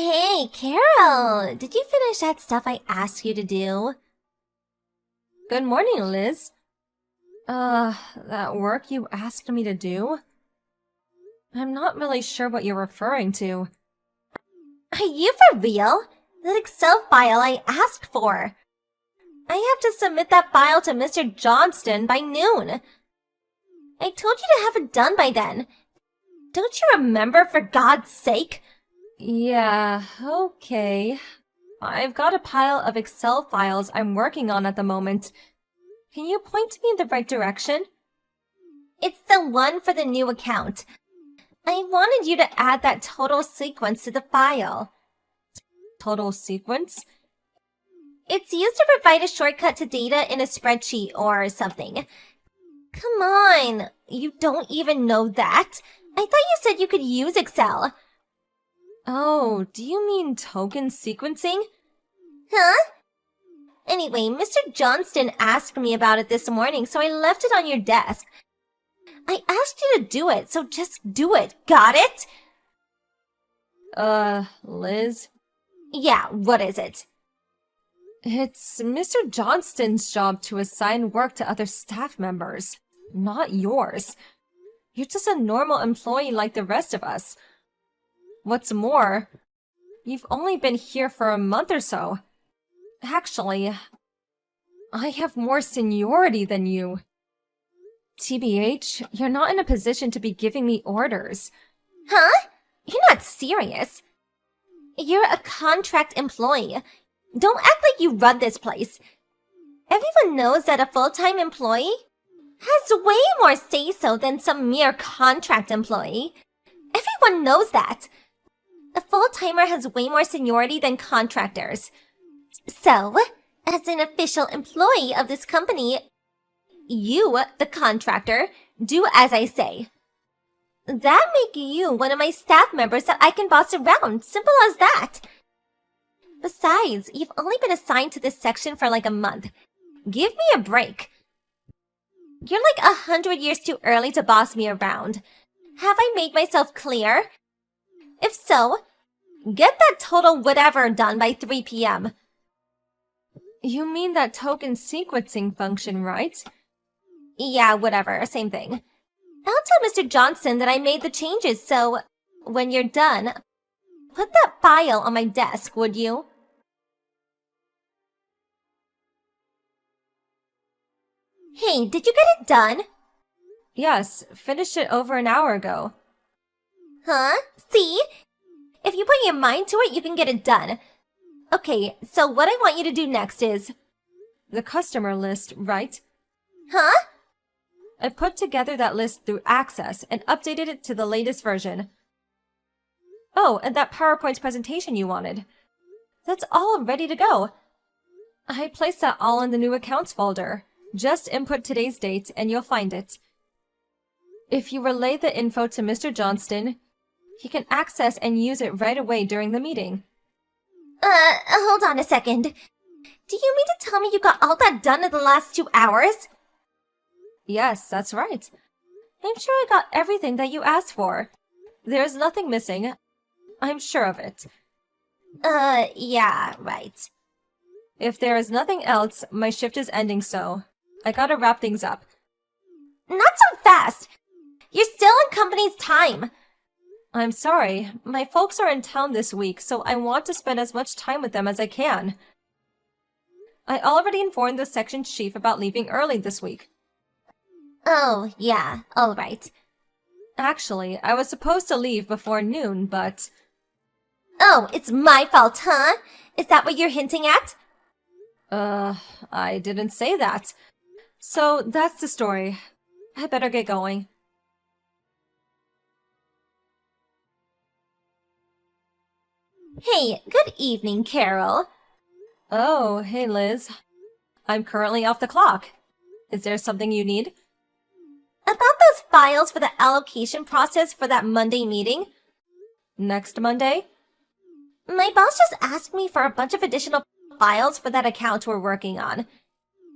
Hey, Carol! Did you finish that stuff I asked you to do? Good morning, Liz. That work you asked me to do? I'm not really sure what you're referring to. Are you for real? That Excel file I asked for. I have to submit that file to Mr. Johnston by noon. I told you to have it done by then. Don't you remember, for God's sake? Yeah, okay. I've got a pile of Excel files I'm working on at the moment. Can you point me in the right direction? It's the one for the new account. I wanted you to add that total sequence to the file. Total sequence? It's used to provide a shortcut to data in a spreadsheet or something. Come on, you don't even know that? I thought you said you could use Excel. Oh, do you mean token sequencing? Huh? Anyway, Mr. Johnston asked me about it this morning, so I left it on your desk. I asked you to do it, so just do it. Got it? Liz? Yeah, what is it? It's Mr. Johnston's job to assign work to other staff members, not yours. You're just a normal employee like the rest of us. What's more, you've only been here for a month or so. Actually, I have more seniority than you. TBH, you're not in a position to be giving me orders. Huh? You're not serious. You're a contract employee. Don't act like you run this place. Everyone knows that a full-time employee has way more say-so than some mere contract employee. Everyone knows that. A full-timer has way more seniority than contractors. So, as an official employee of this company, you, the contractor, do as I say. That make you one of my staff members that I can boss around. Simple as that. Besides, you've only been assigned to this section for like a month. Give me a break. You're like 100 years too early to boss me around. Have I made myself clear? If so, get that total whatever done by 3 p.m. You mean that token sequencing function, right? Yeah, whatever, same thing. I'll tell Mr. Johnston that I made the changes, so when you're done, put that file on my desk, would you? Hey, did you get it done? Yes, finished it over an hour ago. Huh? See? If you put your mind to it, you can get it done. Okay, so what I want you to do next is... The customer list, right? Huh? I put together that list through Access and updated it to the latest version. Oh, and that PowerPoint presentation you wanted. That's all ready to go. I placed that all in the new accounts folder. Just input today's date and you'll find it. If you relay the info to Mr. Johnston, he can access and use it right away during the meeting. Hold on a second. Do you mean to tell me you got all that done in the last 2 hours? Yes, that's right. I'm sure I got everything that you asked for. There's nothing missing. I'm sure of it. Yeah, right. If there is nothing else, my shift is ending, so I gotta wrap things up. Not so fast! You're still in company's time. I'm sorry. My folks are in town this week, so I want to spend as much time with them as I can. I already informed the section chief about leaving early this week. Oh, yeah, alright. Actually, I was supposed to leave before noon, but... Oh, it's my fault, huh? Is that what you're hinting at? I didn't say that. So, that's the story. I better get going. Hey, good evening, Carol. Oh, hey Liz. I'm currently off the clock. Is there something you need? About those files for the allocation process for that Monday meeting? Next Monday? My boss just asked me for a bunch of additional files for that account we're working on.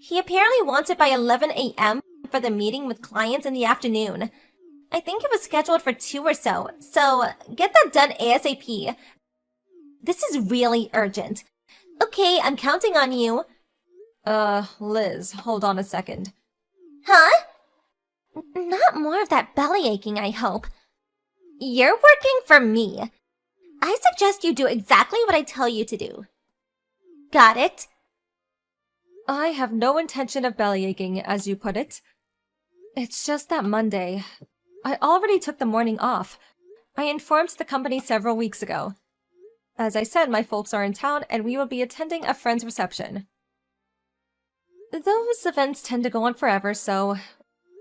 He apparently wants it by 11 a.m. for the meeting with clients in the afternoon. I think it was scheduled for 2 or so get that done ASAP. This is really urgent. Okay, I'm counting on you. Liz, hold on a second. Huh? Not more of that belly aching, I hope. You're working for me. I suggest you do exactly what I tell you to do. Got it? I have no intention of belly aching, as you put it. It's just that Monday. I already took the morning off. I informed the company several weeks ago. As I said, my folks are in town and we will be attending a friend's reception. Those events tend to go on forever, so...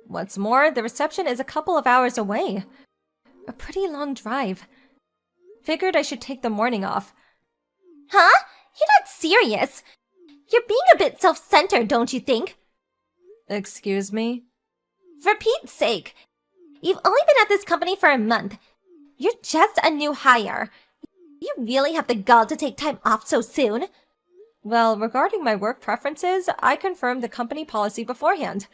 What's more, the reception is a couple of hours away. A pretty long drive. Figured I should take the morning off. Huh? You're not serious. You're being a bit self-centered, don't you think? Excuse me? For Pete's sake. You've only been at this company for a month. You're just a new hire. You really have the gall to take time off so soon? Well, regarding my work preferences, I confirmed the company policy beforehand.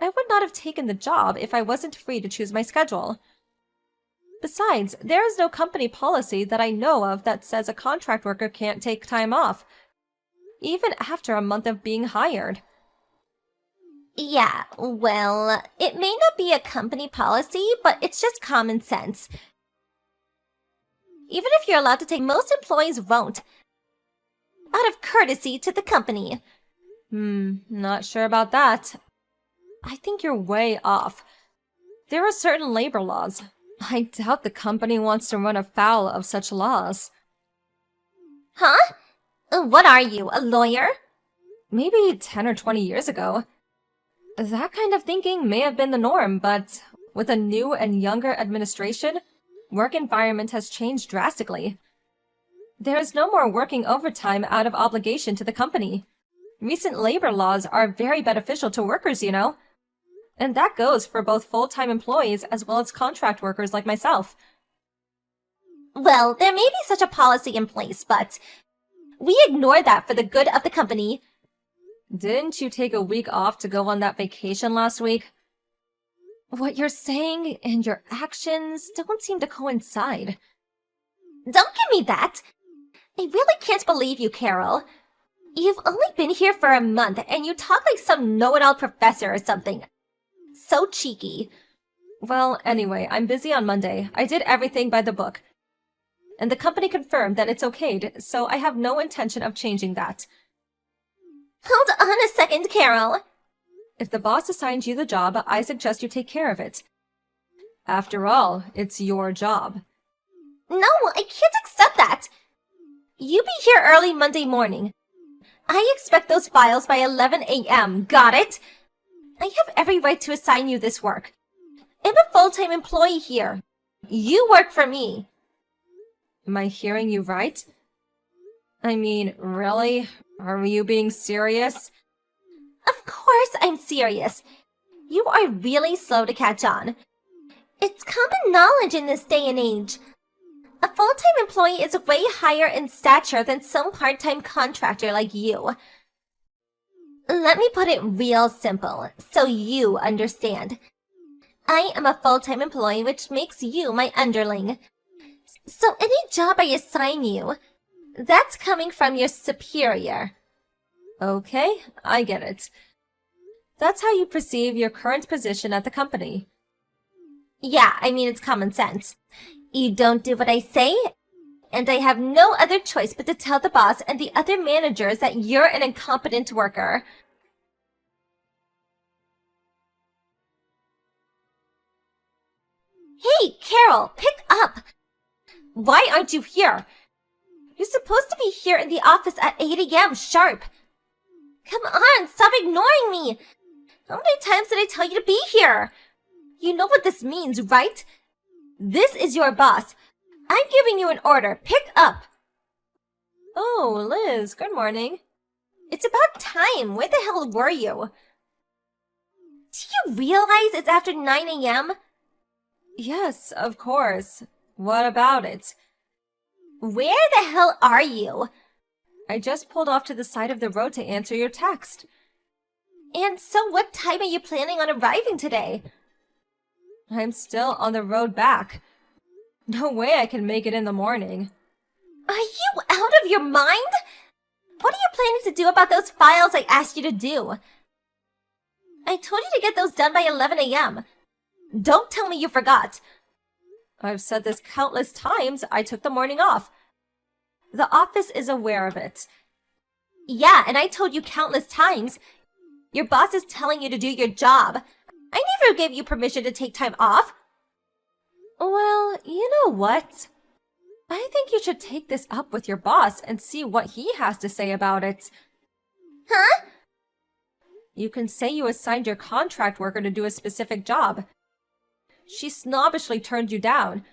I would not have taken the job if I wasn't free to choose my schedule. Besides, there is no company policy that I know of that says a contract worker can't take time off, even after a month of being hired. Yeah, well, it may not be a company policy, but it's just common sense. Even if you're allowed to take, most employees won't. Out of courtesy to the company. Not sure about that. I think you're way off. There are certain labor laws. I doubt the company wants to run afoul of such laws. Huh? What are you, a lawyer? Maybe 10 or 20 years ago. That kind of thinking may have been the norm, but with a new and younger administration, work environment has changed drastically. There is no more working overtime out of obligation to the company. Recent labor laws are very beneficial to workers, you know. And that goes for both full-time employees as well as contract workers like myself. Well, there may be such a policy in place, but we ignore that for the good of the company. Didn't you take a week off to go on that vacation last week? What you're saying and your actions don't seem to coincide. Don't give me that! I really can't believe you, Carol. You've only been here for a month and you talk like some know-it-all professor or something. So cheeky. Well, anyway, I'm busy on Monday. I did everything by the book. And the company confirmed that it's okayed, so I have no intention of changing that. Hold on a second, Carol. If the boss assigns you the job, I suggest you take care of it. After all, it's your job. No, I can't accept that. You be here early Monday morning. I expect those files by 11 a.m., got it? I have every right to assign you this work. I'm a full-time employee here. You work for me. Am I hearing you right? I mean, really? Are you being serious? Of course I'm serious. You are really slow to catch on. It's common knowledge in this day and age. A full-time employee is way higher in stature than some part-time contractor like you. Let me put it real simple, so you understand. I am a full-time employee, which makes you my underling. So any job I assign you, that's coming from your superior. Okay, I get it. That's how you perceive your current position at the company. Yeah, I mean, it's common sense. You don't do what I say, and I have no other choice but to tell the boss and the other managers that you're an incompetent worker. Hey, Carol, pick up! Why aren't you here? You're supposed to be here in the office at 8 a.m. sharp. Come on, stop ignoring me! How many times did I tell you to be here? You know what this means, right? This is your boss. I'm giving you an order. Pick up! Oh, Liz, good morning. It's about time. Where the hell were you? Do you realize it's after 9 a.m.? Yes, of course. What about it? Where the hell are you? I just pulled off to the side of the road to answer your text. And so what time are you planning on arriving today? I'm still on the road back. No way I can make it in the morning. Are you out of your mind? What are you planning to do about those files I asked you to do? I told you to get those done by 11 a.m. Don't tell me you forgot. I've said this countless times. I took the morning off. The office is aware of it. Yeah, and I told you countless times. Your boss is telling you to do your job. I never gave you permission to take time off. Well, you know what? I think you should take this up with your boss and see what he has to say about it. Huh? You can say you assigned your contract worker to do a specific job. She snobbishly turned you down.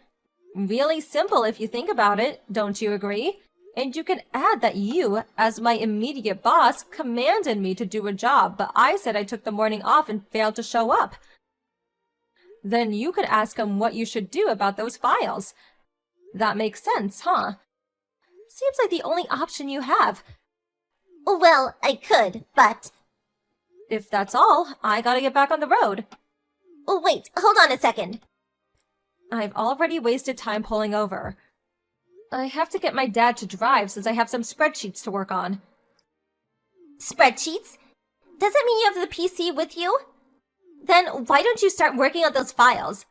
Really simple if you think about it, don't you agree? And you can add that you, as my immediate boss, commanded me to do a job, but I said I took the morning off and failed to show up. Then you could ask him what you should do about those files. That makes sense, huh? Seems like the only option you have. Well, I could, but... If that's all, I gotta get back on the road. Oh, wait, hold on a second. I've already wasted time pulling over. I have to get my dad to drive since I have some spreadsheets to work on. Spreadsheets? Does that mean you have the PC with you? Then why don't you start working on those files?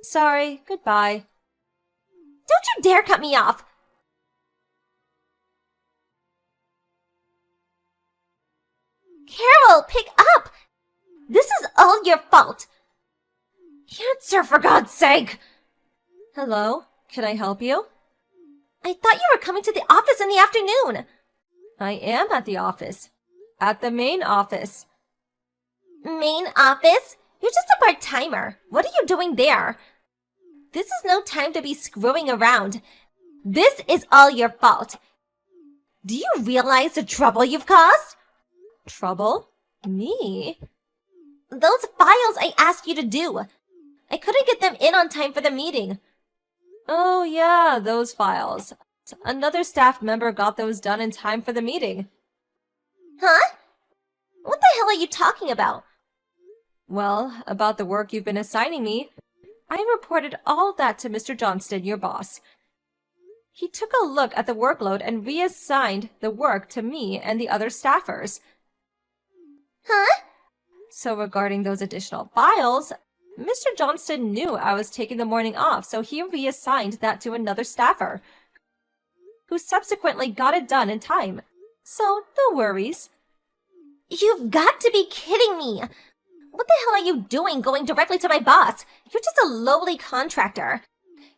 Sorry, goodbye. Don't you dare cut me off! Carol, pick up! This is all your fault! Answer, for God's sake! Hello, can I help you? I thought you were coming to the office in the afternoon. I am at the office. At the main office. Main office? You're just a part-timer. What are you doing there? This is no time to be screwing around. This is all your fault. Do you realize the trouble you've caused? Trouble? Me? Those files I asked you to do. I couldn't get them in on time for the meeting. Oh yeah, those files. Another staff member got those done in time for the meeting. Huh? What the hell are you talking about? Well, about the work you've been assigning me. I reported all of that to Mr. Johnston, your boss. He took a look at the workload and reassigned the work to me and the other staffers. Huh? So regarding those additional files, Mr. Johnston knew I was taking the morning off, so he reassigned that to another staffer, who subsequently got it done in time. So, no worries. You've got to be kidding me! What the hell are you doing going directly to my boss? You're just a lowly contractor.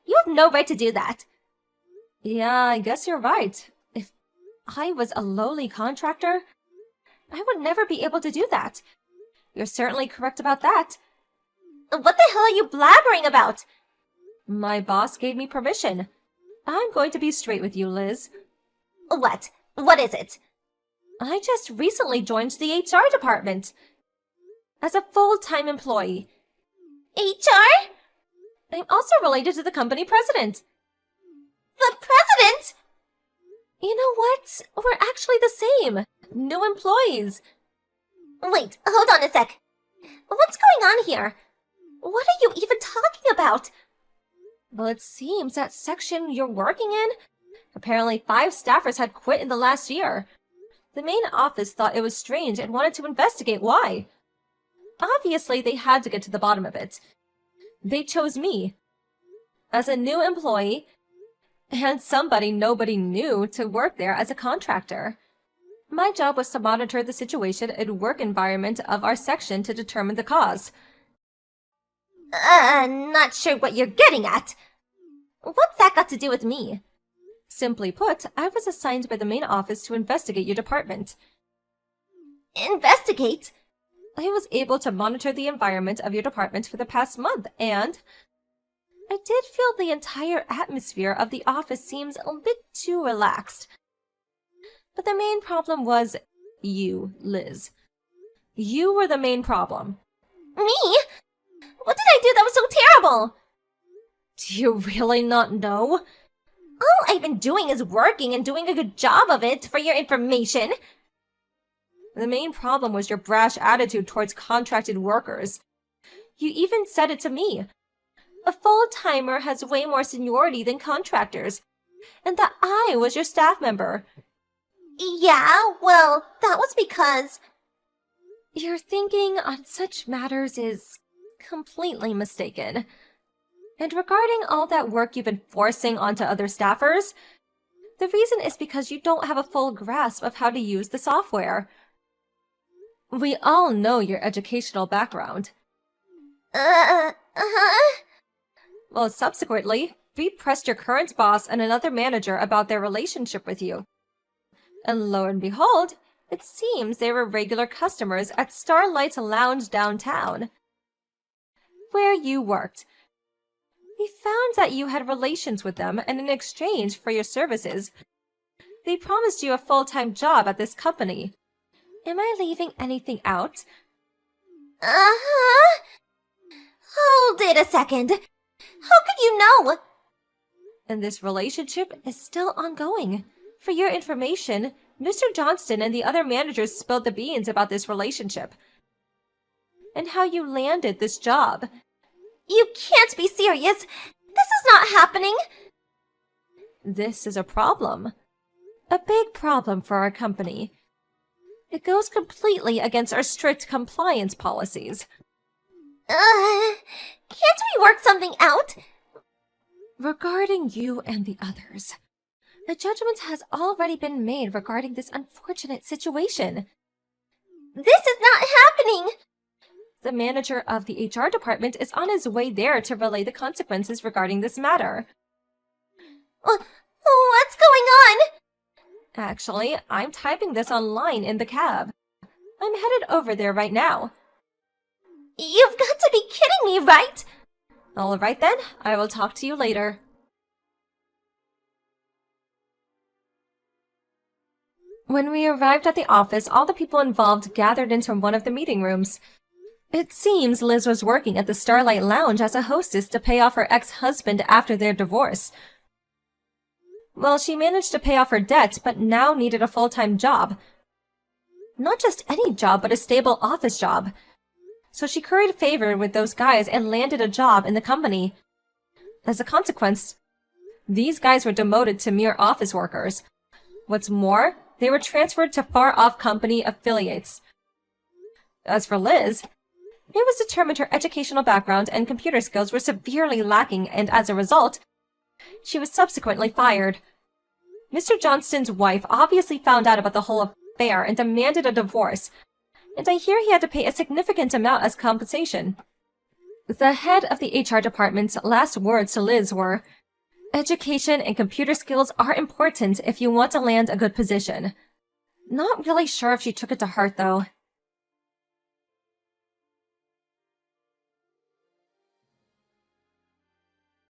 You have no right to do that. Yeah, I guess you're right. If I was a lowly contractor, I would never be able to do that. You're certainly correct about that. What the hell are you blabbering about? My boss gave me permission. I'm going to be straight with you, Liz. What? What is it? I just recently joined the HR department as a full-time employee. HR? I'm also related to the company president. The president? You know what? We're actually the same. New employees. Wait, hold on a sec. What's going on here? What are you even talking about? Well, it seems that section you're working in, apparently 5 staffers had quit in the last year. The main office thought it was strange and wanted to investigate why. Obviously, they had to get to the bottom of it. They chose me as a new employee and somebody nobody knew to work there as a contractor. My job was to monitor the situation and work environment of our section to determine the cause. Not sure what you're getting at. What's that got to do with me? Simply put, I was assigned by the main office to investigate your department. Investigate? I was able to monitor the environment of your department for the past month, and I did feel the entire atmosphere of the office seems a bit too relaxed. But the main problem was you, Liz. You were the main problem. Me? What did I do that was so terrible? Do you really not know? All I've been doing is working and doing a good job of it, for your information. The main problem was your brash attitude towards contracted workers. You even said it to me. A full-timer has way more seniority than contractors. and that I was your staff member. Yeah, well, that was because... Your thinking on such matters is completely mistaken. And regarding all that work you've been forcing onto other staffers, the reason is because you don't have a full grasp of how to use the software. We all know your educational background. Well, subsequently, we pressed your current boss and another manager about their relationship with you. And lo and behold, it seems they were regular customers at Starlight's Lounge downtown, where you worked. We found that you had relations with them, and in exchange for your services, they promised you a full-time job at this company. Am I leaving anything out? Hold it a second. How could you know? And this relationship is still ongoing. For your information, Mr. Johnston and the other managers spilled the beans about this relationship and how you landed this job. You can't be serious. This is not happening. This is a problem. A big problem for our company. It goes completely against our strict compliance policies. Can't we work something out? Regarding you and the others, a judgment has already been made regarding this unfortunate situation. This is not happening! The manager of the HR department is on his way there to relay the consequences regarding this matter. What's going on? Actually, I'm typing this online in the cab. I'm headed over there right now. You've got to be kidding me, right? All right then, I will talk to you later. When we arrived at the office, all the people involved gathered into one of the meeting rooms. It seems Liz was working at the Starlight Lounge as a hostess to pay off her ex-husband after their divorce. Well, she managed to pay off her debt, but now needed a full-time job. Not just any job, but a stable office job. So she curried favor with those guys and landed a job in the company. As a consequence, these guys were demoted to mere office workers. What's more, they were transferred to far-off company affiliates. As for Liz, it was determined her educational background and computer skills were severely lacking, and as a result, she was subsequently fired. Mr. Johnston's wife obviously found out about the whole affair and demanded a divorce, and I hear he had to pay a significant amount as compensation. The head of the HR department's last words to Liz were, "Education and computer skills are important if you want to land a good position." Not really sure if she took it to heart, though.